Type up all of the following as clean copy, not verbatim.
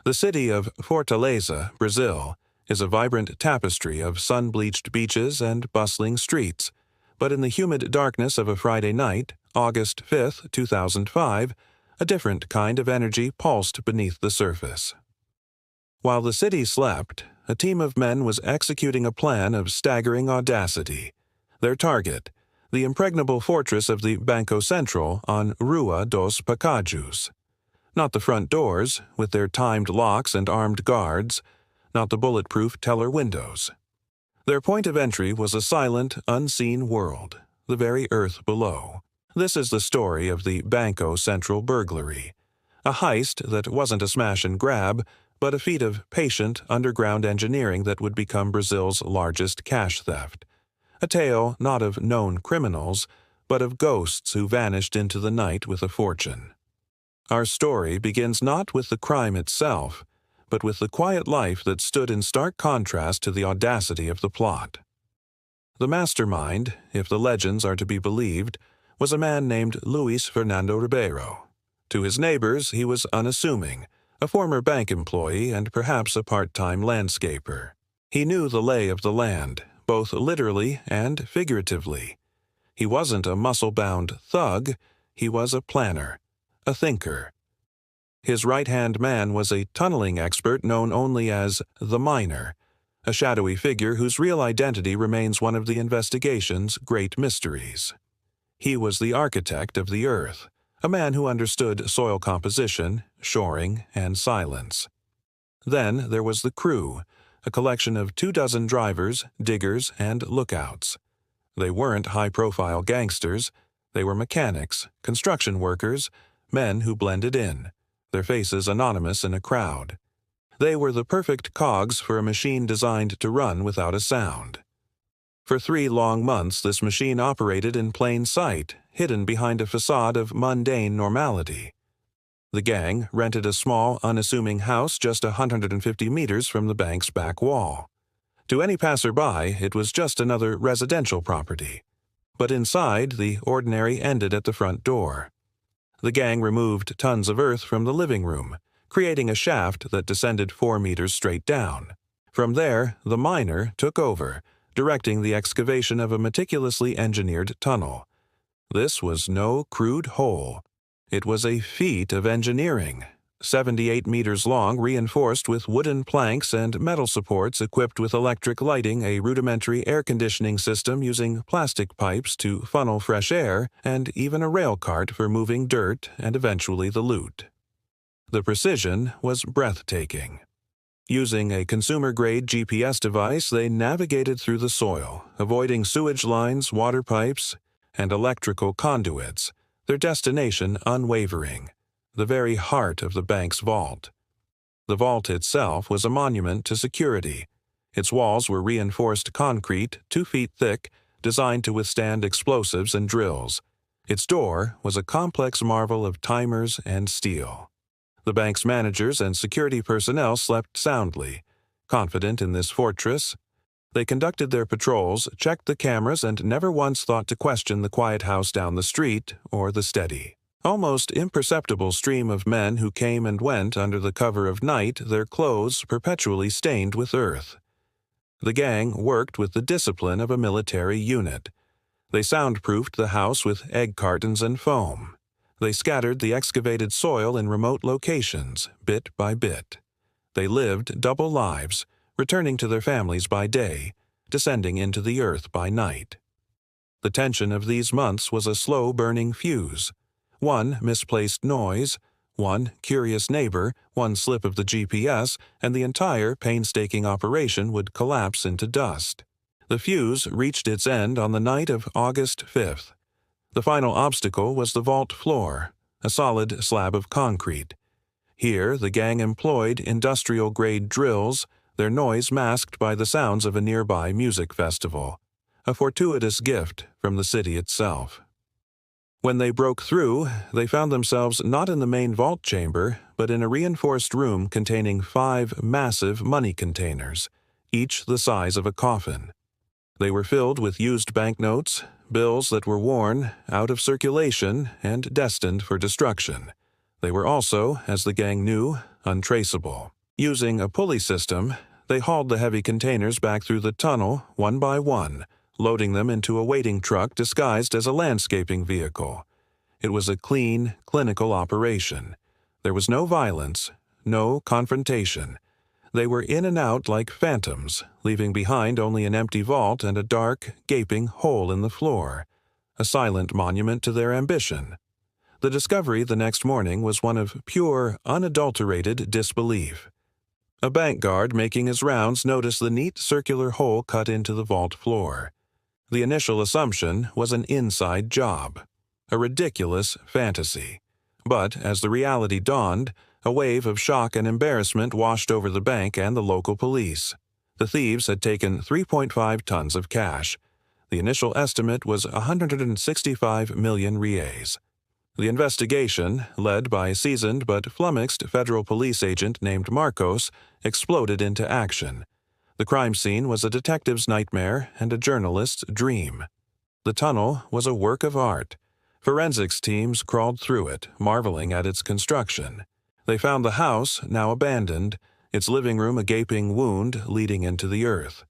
The city of Fortaleza, Brazil, is a vibrant tapestry of sun-bleached beaches and bustling streets, but in the humid darkness of a Friday night, August 5, 2005, a different kind of energy pulsed beneath the surface. While the city slept, a team of men was executing a plan of staggering audacity. Their target, the impregnable fortress of the Banco Central on Rua dos Pacajus. Not the front doors, with their timed locks and armed guards, not the bulletproof teller windows. Their point of entry was a silent, unseen world, the very earth below. This is the story of the Banco Central burglary, a heist that wasn't a smash and grab, but a feat of patient, underground engineering that would become Brazil's largest cash theft. A tale not of known criminals, but of ghosts who vanished into the night with a fortune. Our story begins not with the crime itself, but with the quiet life that stood in stark contrast to the audacity of the plot. The mastermind, if the legends are to be believed, was a man named Luis Fernando Ribeiro. To his neighbors, he was unassuming, a former bank employee and perhaps a part-time landscaper. He knew the lay of the land, both literally and figuratively. He wasn't a muscle-bound thug, he was a planner, a thinker. His right-hand man was a tunneling expert known only as the Miner, a shadowy figure whose real identity remains one of the investigation's great mysteries. He was the architect of the earth, a man who understood soil composition, shoring, and silence. Then there was the crew, a collection of 24 drivers, diggers, and lookouts. They weren't high-profile gangsters, they were mechanics, construction workers, men who blended in, their faces anonymous in a crowd. They were the perfect cogs for a machine designed to run without a sound. For 3 long months this machine operated in plain sight, hidden behind a facade of mundane normality. The gang rented a small, unassuming house just 150 meters from the bank's back wall. To any passerby, it was just another residential property. But inside, the ordinary ended at the front door. The gang removed tons of earth from the living room, creating a shaft that descended 4 meters straight down. From there, the miner took over, directing the excavation of a meticulously engineered tunnel. This was no crude hole. It was a feat of engineering, 78 meters long, reinforced with wooden planks and metal supports equipped with electric lighting, a rudimentary air conditioning system using plastic pipes to funnel fresh air, and even a rail cart for moving dirt and eventually the loot. The precision was breathtaking. Using a consumer-grade GPS device, they navigated through the soil, avoiding sewage lines, water pipes, and electrical conduits, their destination unwavering, the very heart of the bank's vault. The vault itself was a monument to security. Its walls were reinforced concrete, 2 feet thick, designed to withstand explosives and drills. Its door was a complex marvel of timers and steel. The bank's managers and security personnel slept soundly, confident in this fortress. They conducted their patrols, checked the cameras, and never once thought to question the quiet house down the street or the steady, almost imperceptible stream of men who came and went under the cover of night, their clothes perpetually stained with earth. The gang worked with the discipline of a military unit. They soundproofed the house with egg cartons and foam. They scattered the excavated soil in remote locations, bit by bit. They lived double lives, returning to their families by day, descending into the earth by night. The tension of these months was a slow-burning fuse. One misplaced noise, one curious neighbor, one slip of the GPS, and the entire painstaking operation would collapse into dust. The fuse reached its end on the night of August 5th. The final obstacle was the vault floor, a solid slab of concrete. Here, the gang employed industrial-grade drills, their noise masked by the sounds of a nearby music festival, a fortuitous gift from the city itself. When they broke through, they found themselves not in the main vault chamber, but in a reinforced room containing 5 massive money containers, each the size of a coffin. They were filled with used banknotes, bills that were worn, out of circulation, and destined for destruction. They were also, as the gang knew, untraceable. Using a pulley system, they hauled the heavy containers back through the tunnel one by one, loading them into a waiting truck disguised as a landscaping vehicle. It was a clean, clinical operation. There was no violence, no confrontation. They were in and out like phantoms, leaving behind only an empty vault and a dark, gaping hole in the floor, a silent monument to their ambition. The discovery the next morning was one of pure, unadulterated disbelief. A bank guard making his rounds noticed the neat circular hole cut into the vault floor. The initial assumption was an inside job, a ridiculous fantasy. But as the reality dawned, a wave of shock and embarrassment washed over the bank and the local police. The thieves had taken 3.5 tons of cash. The initial estimate was 165 million reais. The investigation, led by a seasoned but flummoxed federal police agent named Marcos, exploded into action. The crime scene was a detective's nightmare and a journalist's dream. The tunnel was a work of art. Forensics teams crawled through it, marveling at its construction. They found the house, now abandoned, its living room a gaping wound leading into the earth.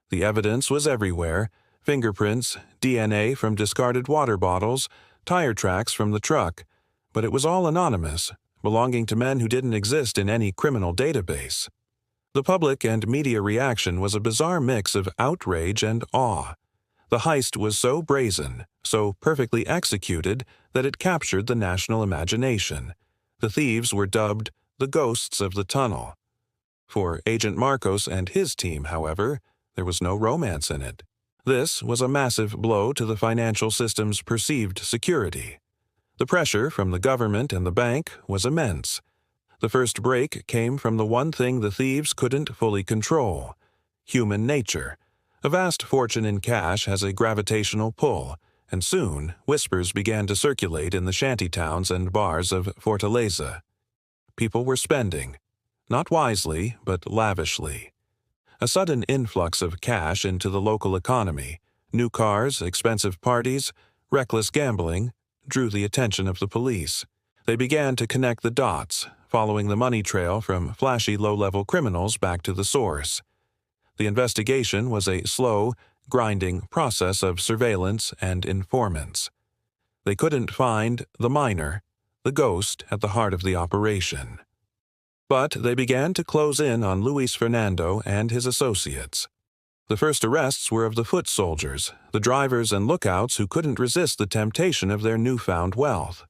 The evidence was everywhere: fingerprints, DNA from discarded water bottles, tire tracks from the truck, but it was all anonymous, belonging to men who didn't exist in any criminal database. The public and media reaction was a bizarre mix of outrage and awe. The heist was so brazen, so perfectly executed, that it captured the national imagination. The thieves were dubbed the ghosts of the tunnel. For Agent Marcos and his team, however, there was no romance in it. This was a massive blow to the financial system's perceived security. The pressure from the government and the bank was immense. The first break came from the one thing the thieves couldn't fully control: human nature. A vast fortune in cash has a gravitational pull, and soon whispers began to circulate in the shantytowns and bars of Fortaleza. People were spending, not wisely, but lavishly. A sudden influx of cash into the local economy, new cars, expensive parties, reckless gambling, drew the attention of the police. They began to connect the dots, following the money trail from flashy low-level criminals back to the source. The investigation was a slow, grinding process of surveillance and informants. They couldn't find the miner, the ghost at the heart of the operation. But they began to close in on Luis Fernando and his associates. The first arrests were of the foot soldiers, the drivers and lookouts who couldn't resist the temptation of their newfound wealth.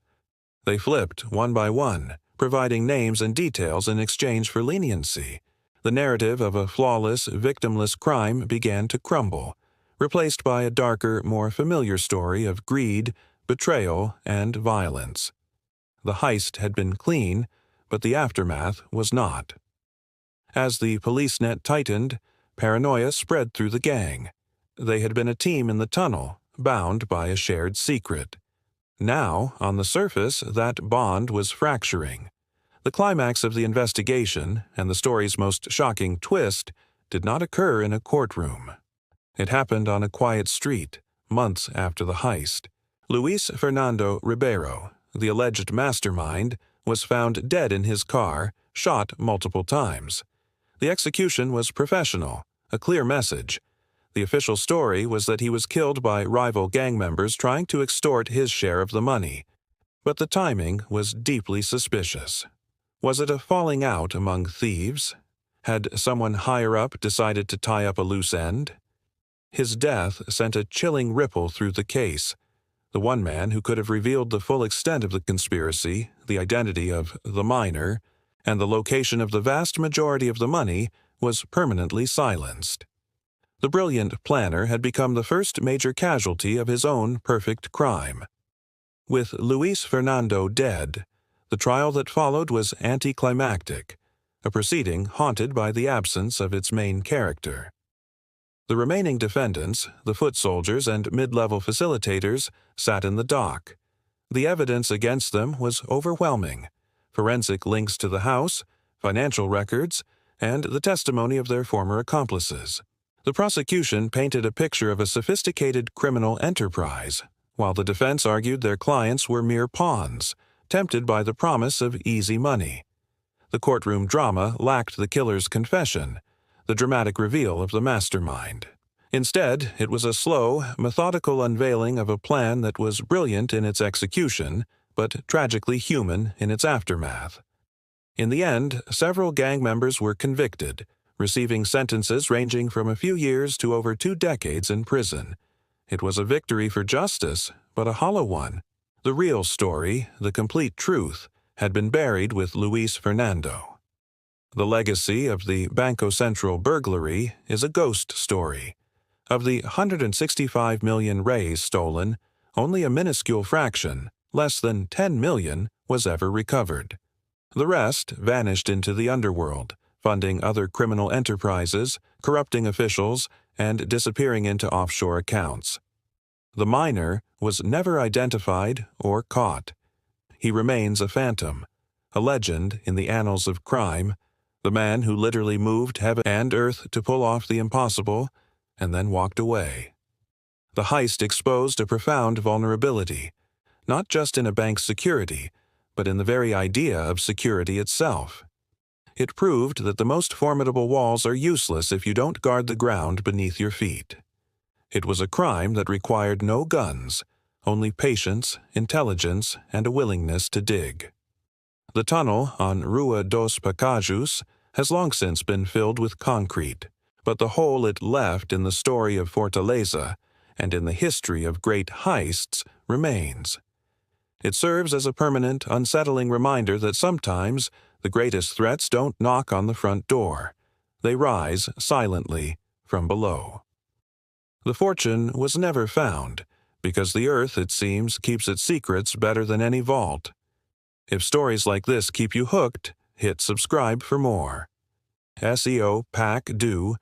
They flipped one by one, providing names and details in exchange for leniency. The narrative of a flawless, victimless crime began to crumble, replaced by a darker, more familiar story of greed, betrayal, and violence. The heist had been clean, but the aftermath was not. As the police net tightened, paranoia spread through the gang. They had been a team in the tunnel, bound by a shared secret. Now, on the surface, that bond was fracturing. The climax of the investigation, and the story's most shocking twist, did not occur in a courtroom. It happened on a quiet street, months after the heist. Luis Fernando Ribeiro, the alleged mastermind, was found dead in his car, shot multiple times. The execution was professional, a clear message. The official story was that he was killed by rival gang members trying to extort his share of the money. But the timing was deeply suspicious. Was it a falling out among thieves? Had someone higher up decided to tie up a loose end? His death sent a chilling ripple through the case. The one man who could have revealed the full extent of the conspiracy, the identity of the miner, and the location of the vast majority of the money, was permanently silenced. The brilliant planner had become the first major casualty of his own perfect crime. With Luis Fernando dead, the trial that followed was anticlimactic, a proceeding haunted by the absence of its main character. The remaining defendants, the foot soldiers and mid-level facilitators, sat in the dock. The evidence against them was overwhelming: forensic links to the house, financial records, and the testimony of their former accomplices. The prosecution painted a picture of a sophisticated criminal enterprise, while the defense argued their clients were mere pawns, tempted by the promise of easy money. The courtroom drama lacked the killer's confession, the dramatic reveal of the mastermind. Instead, it was a slow, methodical unveiling of a plan that was brilliant in its execution, but tragically human in its aftermath. In the end, several gang members were convicted, receiving sentences ranging from a few years to over 2 decades in prison. It was a victory for justice, but a hollow one. The real story, the complete truth, had been buried with Luis Fernando. The legacy of the Banco Central burglary is a ghost story. Of the 165 million reais stolen, only a minuscule fraction, less than 10 million, was ever recovered. The rest vanished into the underworld, funding other criminal enterprises, corrupting officials, and disappearing into offshore accounts. The miner was never identified or caught. He remains a phantom, a legend in the annals of crime, the man who literally moved heaven and earth to pull off the impossible and then walked away. The heist exposed a profound vulnerability, not just in a bank's security, but in the very idea of security itself. It proved that the most formidable walls are useless if you don't guard the ground beneath your feet. It was a crime that required no guns, only patience, intelligence, and a willingness to dig. The tunnel on Rua dos Pacajus has long since been filled with concrete, but the hole it left in the story of Fortaleza and in the history of great heists remains. It serves as a permanent, unsettling reminder that sometimes the greatest threats don't knock on the front door. They rise silently from below. The fortune was never found, because the earth, it seems, keeps its secrets better than any vault. If stories like this keep you hooked, hit subscribe for more. SEO Pack Do